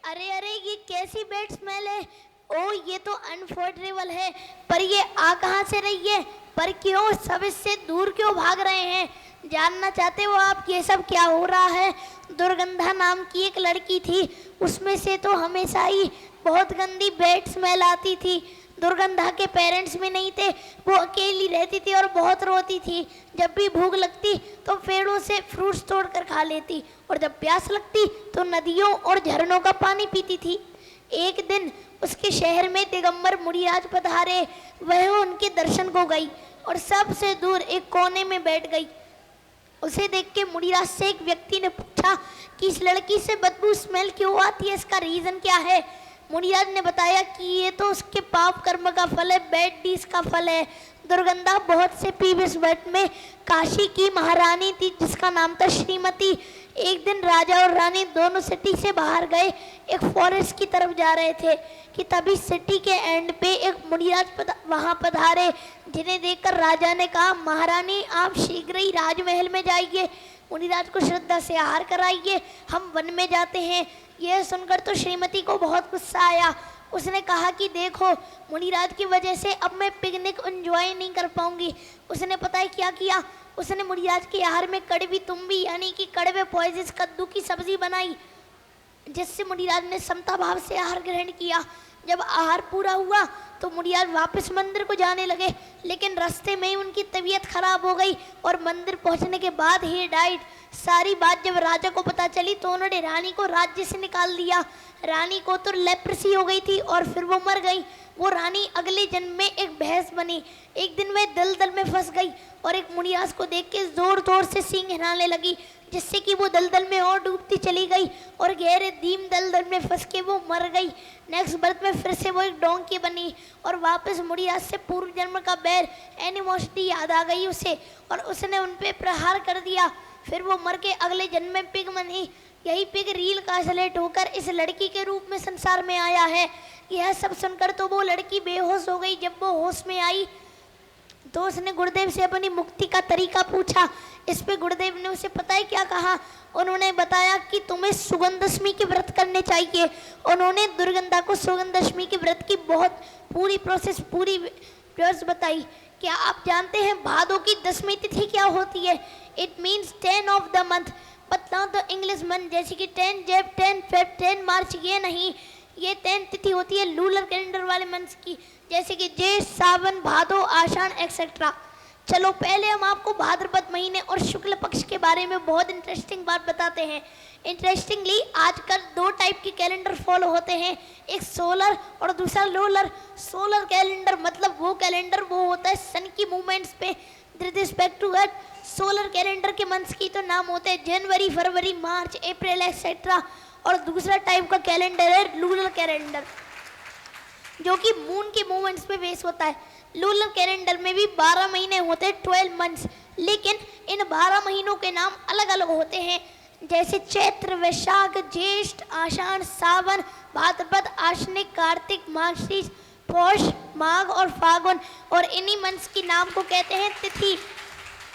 अरे अरे ये कैसी बैड स्मेल है। ओ ये तो अनफोर्डेबल है। पर ये आ कहाँ से रही है? पर क्यों सब इससे दूर क्यों भाग रहे हैं? जानना चाहते हो आप ये सब क्या हो रहा है? दुर्गंधा नाम की एक लड़की थी, उसमें से तो हमेशा ही बहुत गंदी बैड स्मेल आती थी। दुर्गंधा के पेरेंट्स भी नहीं थे, वो अकेली रहती थी और बहुत रोती थी। जब भी भूख लगती तो पेड़ों से फ्रूट्स तोड़कर खा लेती, और जब प्यास लगती तो नदियों और झरनों का पानी पीती थी। एक दिन उसके शहर में दिगंबर मुनिराज पधारे। वह उनके दर्शन को गई और सबसे दूर एक कोने में बैठ गई। उसे देख के मुनिराज से एक व्यक्ति ने पूछा कि इस लड़की से बदबू स्मेल क्यों आती है, इसका रीजन क्या है? मुनिराज ने बताया कि ये तो उसके पाप कर्म का फल है, बैड डीज का फल है। दुर्गंधा बहुत से प्रीवियस वर्ष में काशी की महारानी थी जिसका नाम था श्रीमती। एक दिन राजा और रानी दोनों सिटी से बाहर गए, एक फॉरेस्ट की तरफ जा रहे थे कि तभी सिटी के एंड पे एक मुनिराज वहां पधारे, जिन्हें देखकर राजा ने कहा, महारानी आप शीघ्र ही राजमहल में जाइए, मुनिराज को श्रद्धा से आहार कराइए, हम वन में जाते हैं। यह सुनकर तो श्रीमती को बहुत गुस्सा आया। उसने कहा कि देखो मुनिराज की वजह से अब मैं पिकनिक एंजॉय नहीं कर पाऊंगी। उसने पता है क्या किया? उसने मुनिराज के आहार में कड़वी तुम्बी यानी कि कड़वे पॉइजन कद्दू की सब्जी बनाई, जिससे मुनिराज ने समता भाव से आहार ग्रहण किया। जब आहार पूरा हुआ तो मुनिराज वापस मंदिर को जाने लगे, लेकिन रास्ते में ही उनकी तबीयत खराब हो गई और मंदिर पहुंचने के बाद ही डाइट। सारी बात जब राजा को पता चली तो उन्होंने रानी को राज्य से निकाल दिया। रानी को तो लेप्रेसी हो गई थी और फिर वो मर गई। वो रानी अगले जन्म में एक भैंस बनी। एक दिन वह दलदल में फंस गई और एक मुनिराज को देख के जोर जोर से सींग हिलाने लगी, जिससे कि वो दलदल में और डूबती चली गई और गहरे दीम दलदल में फंस के वो मर गई। नेक्स्ट बर्थ में फिर से वो एक डोंकी बनी और वापस मुनिराज से पूर्व जन्म का बैर एनिमोसिटी याद आ गई उसे, और उसने उन पे प्रहार कर दिया। फिर वो मर के अगले जन्म में पिग बनी। यही पिग रील का असलेट होकर इस लड़की के रूप में संसार में आया है। यह सब सुनकर तो वो लड़की बेहोश हो गई। जब वो होश में आई तो उसने गुरुदेव से अपनी मुक्ति का तरीका पूछा। इस पे गुरुदेव ने उसे पता है क्या कहा? उन्होंने बताया कि तुम्हें सुगंधदशमी के व्रत करने चाहिए। उन्होंने दुर्गंधा को सुगंधदशमी के व्रत की बहुत पूरी प्रोसेस बताई। क्या आप जानते हैं भादों की 10वीं तिथि क्या होती है? It means 10 of the month, but तो इंग्लिश मंथ, जैसे कि 10 जेब 10 फेब 10 मार्च, ये नहीं। ये 10 तिथि होती है लूलर कैलेंडर वाले मंथ्स की, जैसे कि जेठ सावन भादो आषाढ़ एक्सेट्रा। चलो पहले हम आपको भाद्रपद महीने और शुक्ल पक्ष के बारे में बहुत इंटरेस्टिंग बात बताते हैं। इंटरेस्टिंगली आजकल 2 टाइप के कैलेंडर फॉलो होते हैं, एक सोलर और दूसरा लूलर। सोलर कैलेंडर मतलब वो कैलेंडर वो होता है सन की मूवमेंट्स पे with respect to earth. Solar calendar के मंथ्स की तो नाम होते हैं जनवरी, फरवरी, मार्च, अप्रैल एक्सेट्रा। और दूसरा टाइप का कैलेंडर है लूलर कैलेंडर, जो कि मून के मूवमेंट्स पे बेस होता है। लूलर कैलेंडर में भी 12 महीने होते हैं, 12 मंथ्स, लेकिन इन 12 महीनों के नाम अलग अलग होते हैं, जैसे चैत्र, वैशाख, ज्येष्ठ, आषाढ़, सावन, भाद्रपद, आश्विन, कार्तिक, मार्गशीर्ष, पौष, माघ और फागुन। और इन्हीं मंथ्स की नाम को कहते हैं तिथि।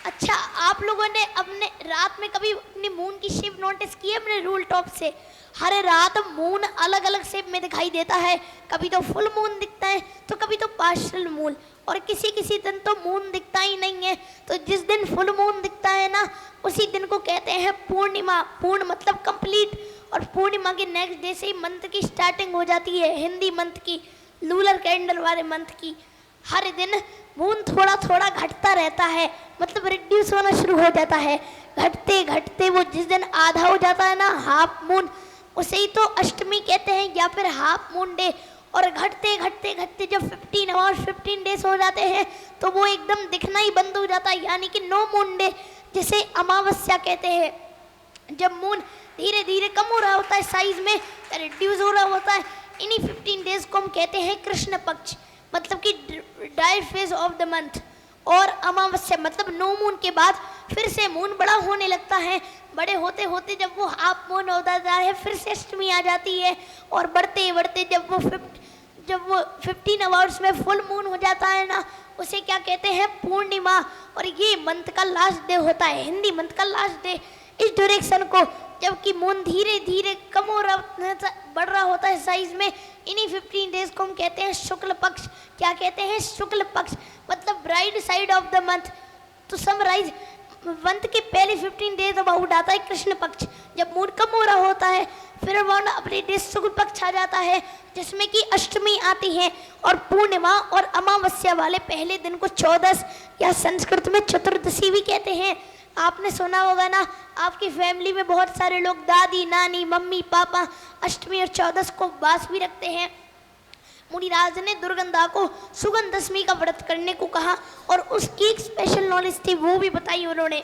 अच्छा, आप लोगों ने अपने रात में कभी अपनी मून की शेप नोटिस की है अपने रूल टॉप से? हर रात मून अलग अलग शेप में दिखाई देता है। कभी तो फुल मून दिखता है तो कभी तो पार्शियल मून, और किसी किसी दिन तो मून दिखता ही नहीं है। तो जिस दिन फुल मून दिखता है ना, उसी दिन को कहते हैं पूर्णिमा। पूर्ण मतलब कंप्लीट, और पूर्णिमा के नेक्स्ट डे से ही मंथ की स्टार्टिंग हो जाती है, हिंदी मंथ की, लूलर कैलेंडर वाले मंथ की। हर दिन मून थोड़ा थोड़ा घटता रहता है, मतलब रिड्यूस होना शुरू हो जाता है। घटते घटते वो जिस दिन आधा हो जाता है ना, हाफ मून, उसे ही तो अष्टमी कहते हैं या फिर हाफ मून डे। और घटते घटते घटते जब 15 आवर्स 15 डेज हो जाते हैं तो वो एकदम दिखना ही बंद हो जाता है, यानी कि नो मून डे, जिसे अमावस्या कहते हैं। जब मून धीरे धीरे कम हो रहा होता है साइज में, रिड्यूस हो रहा होता है, इन्हीं 15 डेज को हम कहते हैं कृष्ण पक्ष, मतलब कि die phase of the month. और अमावस्या मतलब नो मून के बाद फिर से मून बड़ा होने लगता है। बड़े होते होते जब वो हाफ मून हो जाता है फिर से अष्टमी आ जाती है, और बढ़ते बढ़ते जब वो 15 आवर्स में फुल मून हो जाता है ना, उसे क्या कहते हैं? पूर्णिमा। और ये मंथ का लास्ट डे होता है, हिंदी मंथ का लास्ट डे। इस डायरेक्शन को, जबकि मून धीरे धीरे कम हो रहा बढ़ रहा होता है साइज में। इन्हीं 15 डेज को हम कहते हैं शुक्ल पक्ष। क्या कहते हैं? शुक्ल पक्ष, मतलब bright side of the month. तो समराइज, मंथ के पहले 15 डेज अबाउट आता है कृष्ण पक्ष, जब मून कम हो रहा होता है। फिर अबाउट अपने डेज शुक्ल पक्ष आ जाता है, जिसमें कि अष्टमी आती है, और पूर्णिमा और अमावस्या वाले पहले दिन को चौदस या संस्कृत में चतुर्दशी भी कहते हैं। आपने सुना होगा ना, आपकी फैमिली में बहुत सारे लोग, दादी नानी मम्मी पापा, अष्टमी और चौदस को उपवास भी रखते हैं। मुनिराज ने दुर्गंधा को सुगंध दशमी का व्रत करने को कहा, और उसकी एक स्पेशल नॉलेज थी, वो भी बताई उन्होंने।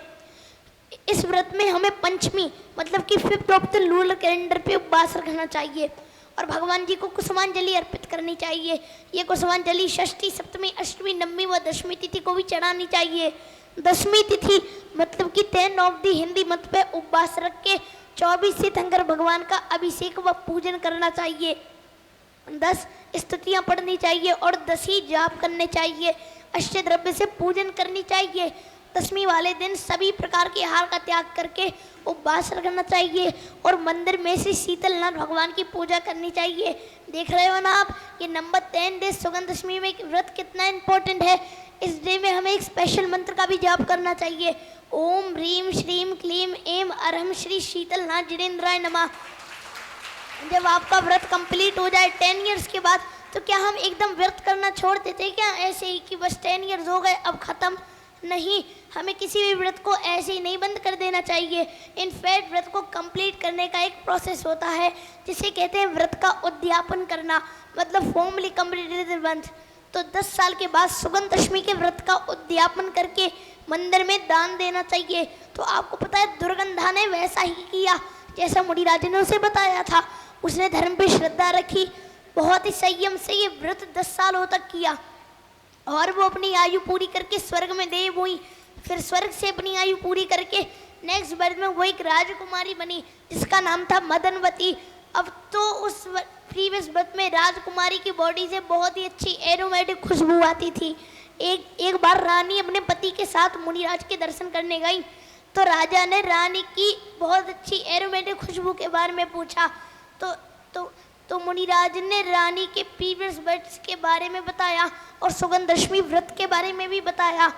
इस व्रत में हमें पंचमी मतलब कि 5th of the lunar calendar पे उपवास रखना चाहिए, और भगवान जी को कुसुमांजलि अर्पित करनी चाहिए। ये कुसुमांजलि षष्ठी, सप्तमी, अष्टमी, नवमी व दशमी तिथि को भी चढ़ानी चाहिए। दशमी तिथि मतलब कि 10 ऑफ द हिंदी मंथ पे उपवास रख के 24 तीर्थंकर भगवान का अभिषेक व पूजन करना चाहिए। 10 स्तुतियाँ पढ़नी चाहिए और 10 ही जाप करने चाहिए। अष्टद्रव्य से पूजन करनी चाहिए। दशमी वाले दिन सभी प्रकार के आहार का त्याग करके उपवास रखना चाहिए, और मंदिर में से शीतलनाथ भगवान की पूजा करनी चाहिए। देख रहे हो ना आप, ये नंबर 10 डे सुगंध दशमी में व्रत कितना इंपॉर्टेंट है। इस डे में हमें एक स्पेशल मंत्र का भी जाप करना चाहिए, ओम ह्रीम श्रीम क्लीम एम अरहम श्री शीतलनाथ जिनेन्द्राय नमः। जब आपका व्रत कंप्लीट हो जाए 10 इयर्स के बाद, तो क्या हम एकदम व्रत करना छोड़ देते क्या ऐसे ही कि बस 10 इयर्स हो गए अब खत्म? नहीं, हमें किसी भी व्रत को ऐसे ही नहीं बंद कर देना चाहिए। इनफैक्ट व्रत को कंप्लीट करने का एक प्रोसेस होता है, जिसे कहते हैं व्रत का उद्यापन करना, मतलब फॉर्मली कंप्लीटेड व्रत। तो 10 साल के बाद सुगंध दशमी के व्रत का उद्यापन करके मंदिर में दान देना चाहिए। तो आपको पता है दुर्गंधा ने वैसा ही किया जैसा मुनिराज ने उसे बताया था। उसने धर्म पे श्रद्धा रखी, बहुत ही संयम से ये व्रत 10 सालों तक किया, और वो अपनी आयु पूरी करके स्वर्ग में देव हुई। फिर स्वर्ग से अपनी आयु पूरी करके नेक्स्ट बर्थ में वो एक राजकुमारी बनी, जिसका नाम था मदनवती। अब तो उस प्रीवियस बर्थ में राजकुमारी की बॉडी से बहुत ही अच्छी एरोमेटिक खुशबू आती थी। एक बार रानी अपने पति के साथ मुनिराज के दर्शन करने गई, तो राजा ने रानी की बहुत अच्छी एरोमेटिक खुशबू के बारे में पूछा। तो मुनिराज ने रानी के प्रीवियस बर्थ के बारे में बताया, और सुगंध दशमी व्रत के बारे में भी बताया।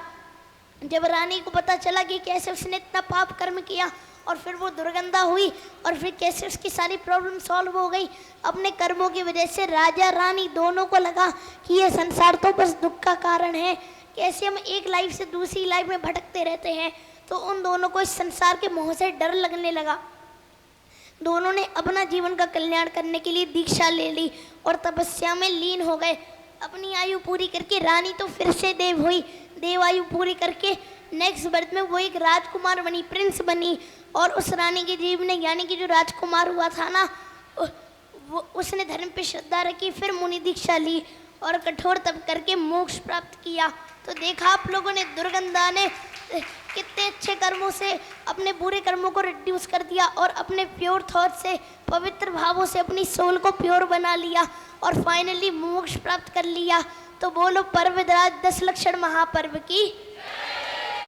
जब रानी को पता चला कि कैसे उसने इतना पाप कर्म किया, और फिर वो दुर्गंधा हुई, और फिर कैसे उसकी सारी प्रॉब्लम सॉल्व हो गई अपने कर्मों की वजह से, राजा रानी दोनों को लगा कि ये संसार तो बस दुख का कारण है, कैसे हम एक लाइफ से दूसरी लाइफ में भटकते रहते हैं। तो उन दोनों को इस संसार के मोह से डर लगने लगा। दोनों ने अपना जीवन का कल्याण करने के लिए दीक्षा ले ली और तपस्या में लीन हो गए। अपनी आयु पूरी करके रानी तो फिर से देव हुई। देव आयु पूरी करके नेक्स्ट बर्थ में वो एक राजकुमार बनी, प्रिंस बनी, और उस रानी के जीवन ने यानी कि जो राजकुमार हुआ था ना, वो उसने धर्म पे श्रद्धा रखी, फिर मुनि दीक्षा ली और कठोर तप करके मोक्ष प्राप्त किया। तो देखा आप लोगों ने, दुर्गंधा ने कितने अच्छे कर्मों से अपने बुरे कर्मों को रिड्यूस कर दिया, और अपने प्योर थॉट से, पवित्र भावों से अपनी सोल को प्योर बना लिया, और फाइनली मोक्ष प्राप्त कर लिया। तो बोलो पर्वतराज 10 लक्षण महापर्व की